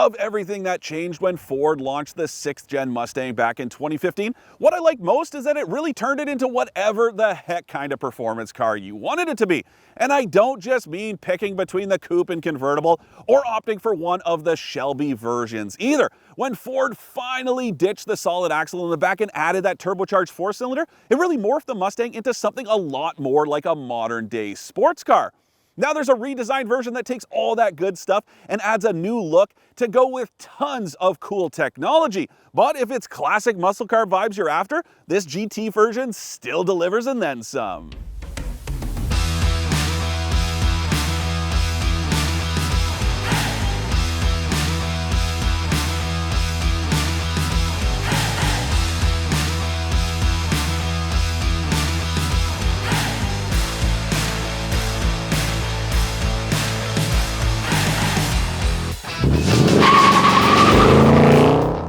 love everything that changed when Ford launched the 6th gen Mustang back in 2015. What I like most is that it really turned it into whatever the heck kind of performance car you wanted it to be. And I don't just mean picking between the coupe and convertible or opting for one of the Shelby versions either. When Ford finally ditched the solid axle in the back and added that turbocharged 4-cylinder, it really morphed the Mustang into something a lot more like a modern day sports car. Now there's a redesigned version that takes all that good stuff and adds a new look to go with tons of cool technology. But if it's classic muscle car vibes you're after, this GT version still delivers and then some.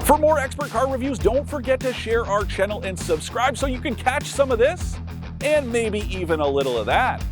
For more expert car reviews, don't forget to share our channel and subscribe so you can catch some of this and maybe even a little of that.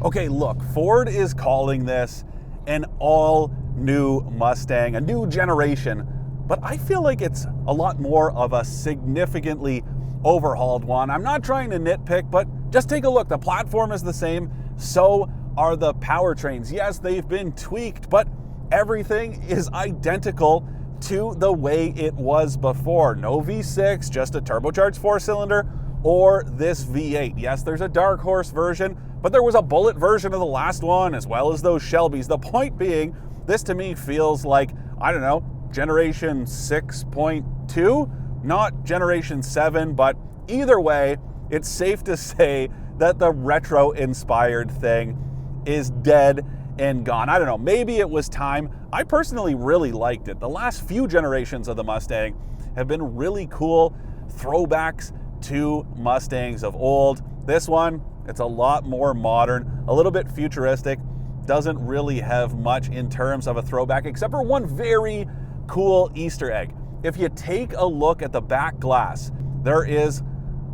Okay, look, Ford is calling this an all-new Mustang, a new generation, but I feel like it's a lot more of a significantly overhauled one. I'm not trying to nitpick, but just take a look. The platform is the same, so are the powertrains. Yes, they've been tweaked, but everything is identical to the way it was before. No V6, just a turbocharged 4-cylinder, or this V8. Yes, there's a dark horse version, but there was a bullet version of the last one, as well as those Shelbys. The point being, this to me feels like, I don't know, generation 6.2, not generation 7, but either way, it's safe to say that the retro-inspired thing is dead and gone. I don't know, maybe it was time. I personally really liked it. The last few generations of the Mustang have been really cool throwbacks to Mustangs of old. This one, it's a lot more modern, a little bit futuristic, doesn't really have much in terms of a throwback, except for one very cool Easter egg. If you take a look at the back glass, there is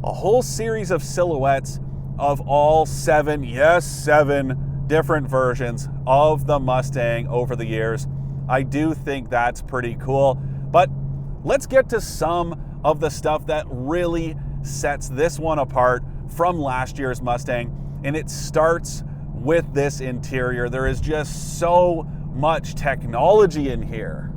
a whole series of silhouettes of all seven different versions of the Mustang over the years. I do think that's pretty cool, but let's get to some of the stuff that really sets this one apart from last year's Mustang, and it starts with this interior. There is just so much technology in here.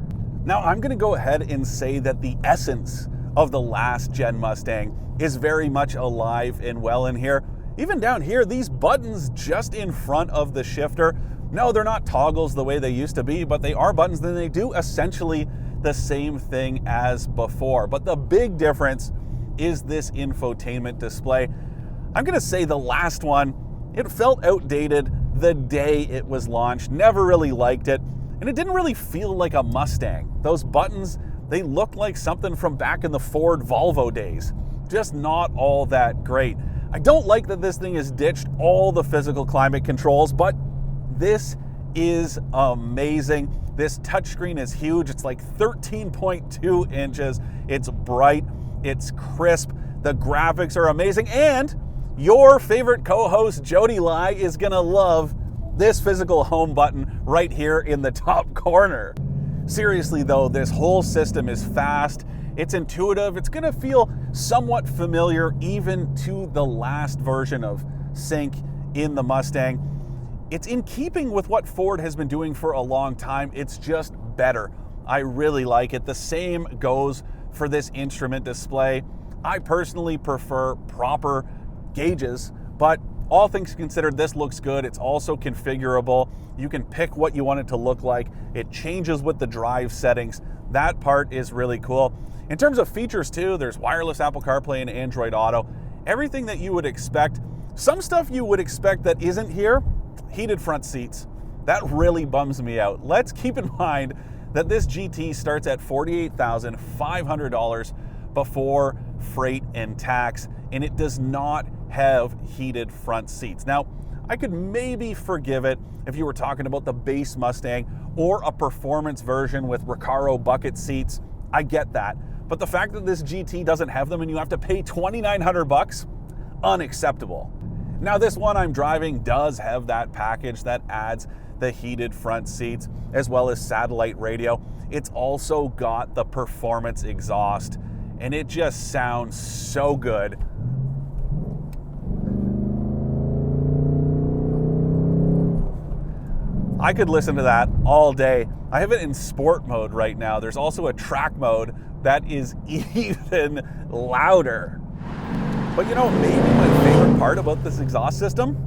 Now, I'm gonna go ahead and say that the essence of the last gen Mustang is very much alive and well in here. Even down here, these buttons just in front of the shifter, no, they're not toggles the way they used to be, but they are buttons, and they do essentially the same thing as before. But the big difference is this infotainment display. I'm gonna say the last one, it felt outdated the day it was launched, never really liked it, and it didn't really feel like a Mustang. Those buttons, they looked like something from back in the Ford Volvo days. Just not all that great. I don't like that this thing has ditched all the physical climate controls, but this is amazing. This touchscreen is huge. It's like 13.2 inches. It's bright, it's crisp, the graphics are amazing, and your favorite co-host, Jody Lai, is gonna love this physical home button right here in the top corner. Seriously though, this whole system is fast, it's intuitive, it's gonna feel somewhat familiar even to the last version of Sync in the Mustang. It's in keeping with what Ford has been doing for a long time, it's just better. I really like it. The same goes for this instrument display. I personally prefer proper gauges, but all things considered, this looks good. It's also configurable. You can pick what you want it to look like. It changes with the drive settings. That part is really cool. In terms of features too, there's wireless Apple CarPlay and Android Auto. Everything that you would expect. Some stuff you would expect that isn't here, heated front seats. That really bums me out. Let's keep in mind that this GT starts at $48,500 before freight and tax, and it does not have heated front seats. Now, I could maybe forgive it if you were talking about the base Mustang or a performance version with Recaro bucket seats. I get that. But the fact that this GT doesn't have them and you have to pay $2,900, unacceptable. Now this one I'm driving does have that package that adds the heated front seats, as well as satellite radio. It's also got the performance exhaust, and it just sounds so good. I could listen to that all day. I have it in sport mode right now. There's also a track mode that is even louder. But you know, maybe my favorite part about this exhaust system?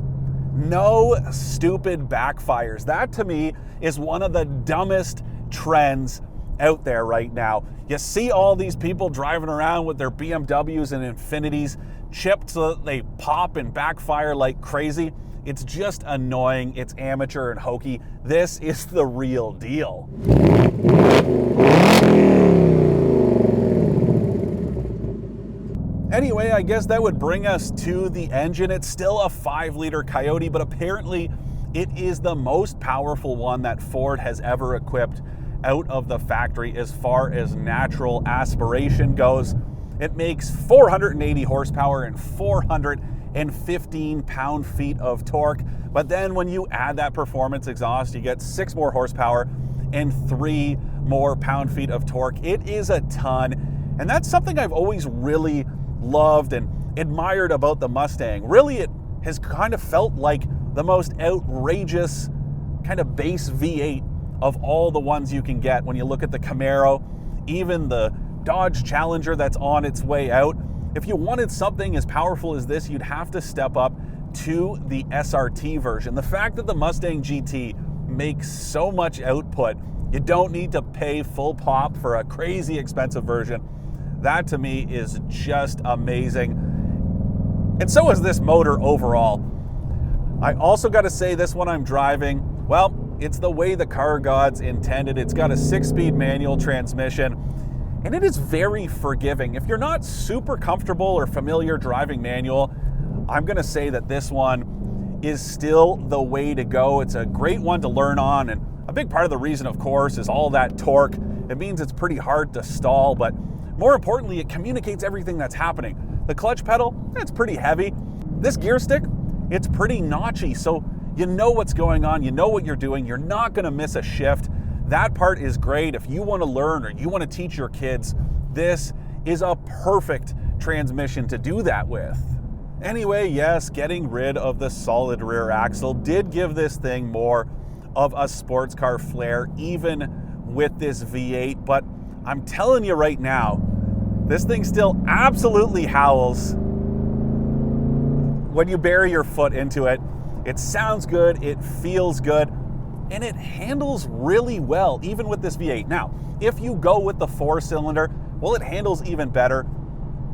No stupid backfires. That to me is one of the dumbest trends out there right now. You see all these people driving around with their BMWs and Infinitis chipped so that they pop and backfire like crazy. It's just annoying, it's amateur and hokey. This is the real deal. Anyway, I guess that would bring us to the engine. It's still a 5-liter Coyote, but apparently it is the most powerful one that Ford has ever equipped out of the factory as far as natural aspiration goes. It makes 480 horsepower and 415 pound-feet of torque. But then when you add that performance exhaust, you get 6 more horsepower and 3 more pound-feet of torque. It is a ton. And that's something I've always really loved and admired about the Mustang. Really, it has kind of felt like the most outrageous kind of base V8 of all the ones you can get when you look at the Camaro, even the Dodge Challenger that's on its way out. If you wanted something as powerful as this, you'd have to step up to the SRT version. The fact that the Mustang GT makes so much output, you don't need to pay full pop for a crazy expensive version. That to me is just amazing. And so is this motor overall. I also got to say, this one I'm driving, well, it's the way the car gods intended. It's got a 6-speed manual transmission, and it is very forgiving. If you're not super comfortable or familiar driving manual, I'm gonna say that this one is still the way to go. It's a great one to learn on, and a big part of the reason, of course, is all that torque. It means it's pretty hard to stall, but more importantly, it communicates everything that's happening. The clutch pedal, it's pretty heavy. This gear stick, it's pretty notchy, so you know what's going on, you know what you're doing, you're not gonna miss a shift. That part is great. If you wanna learn or you wanna teach your kids, this is a perfect transmission to do that with. Anyway, yes, getting rid of the solid rear axle did give this thing more of a sports car flair, even with this V8, but I'm telling you right now, this thing still absolutely howls when you bury your foot into it. It sounds good, it feels good, and it handles really well, even with this V8. Now, if you go with the 4-cylinder, well, it handles even better.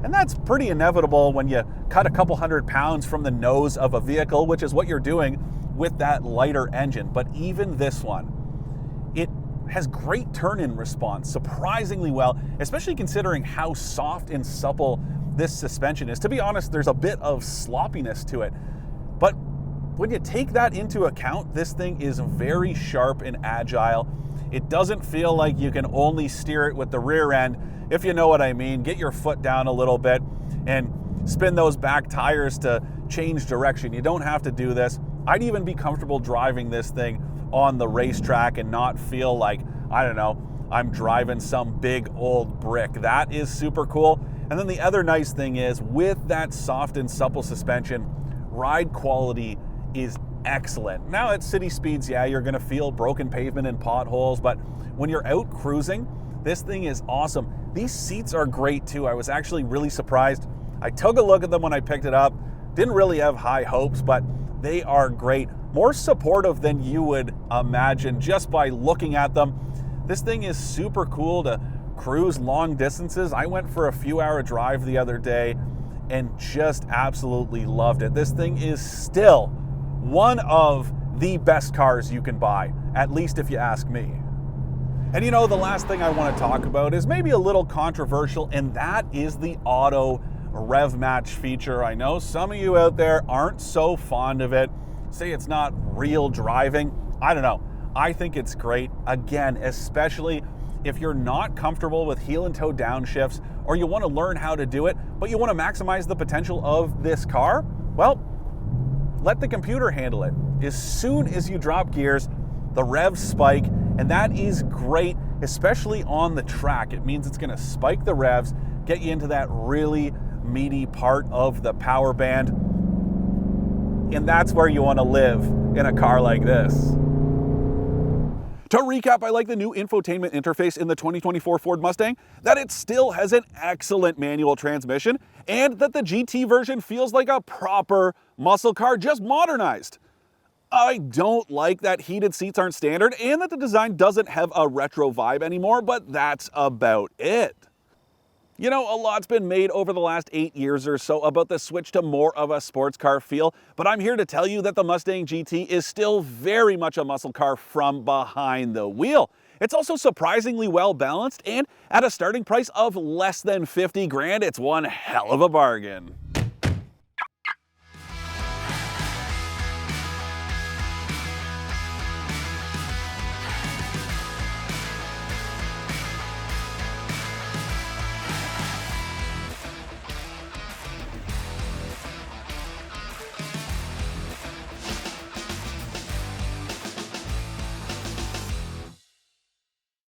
And that's pretty inevitable when you cut a couple hundred pounds from the nose of a vehicle, which is what you're doing with that lighter engine. But even this one, it has great turn-in response, surprisingly well, especially considering how soft and supple this suspension is. To be honest, there's a bit of sloppiness to it. But when you take that into account, this thing is very sharp and agile. It doesn't feel like you can only steer it with the rear end, if you know what I mean. Get your foot down a little bit and spin those back tires to change direction. You don't have to do this. I'd even be comfortable driving this thing on the racetrack and not feel like, I don't know, I'm driving some big old brick. That is super cool. And then the other nice thing is, with that soft and supple suspension, ride quality is excellent. Now at city speeds, yeah, you're gonna feel broken pavement and potholes, but when you're out cruising, this thing is awesome. These seats are great too. I was actually really surprised. I took a look at them when I picked it up. Didn't really have high hopes, but they are great. More supportive than you would imagine just by looking at them. This thing is super cool to cruise long distances. I went for a few-hour drive the other day and just absolutely loved it. This thing is still one of the best cars you can buy, at least if you ask me. And you know, the last thing I want to talk about is maybe a little controversial, and that is the auto rev match feature. I know some of you out there aren't so fond of it, say it's not real driving. I don't know. I think it's great. Again, especially if you're not comfortable with heel and toe downshifts, or you want to learn how to do it, but you want to maximize the potential of this car, well, let the computer handle it. As soon as you drop gears, the revs spike, and that is great, especially on the track. It means it's gonna spike the revs, get you into that really meaty part of the power band, and that's where you wanna live in a car like this. To recap, I like the new infotainment interface in the 2024 Ford Mustang, that it still has an excellent manual transmission, and that the GT version feels like a proper muscle car, just modernized. I don't like that heated seats aren't standard and that the design doesn't have a retro vibe anymore, but that's about it. You know, a lot's been made over the last 8 years or so about the switch to more of a sports car feel, but I'm here to tell you that the Mustang GT is still very much a muscle car from behind the wheel. It's also surprisingly well balanced, and at a starting price of less than 50 grand, it's one hell of a bargain.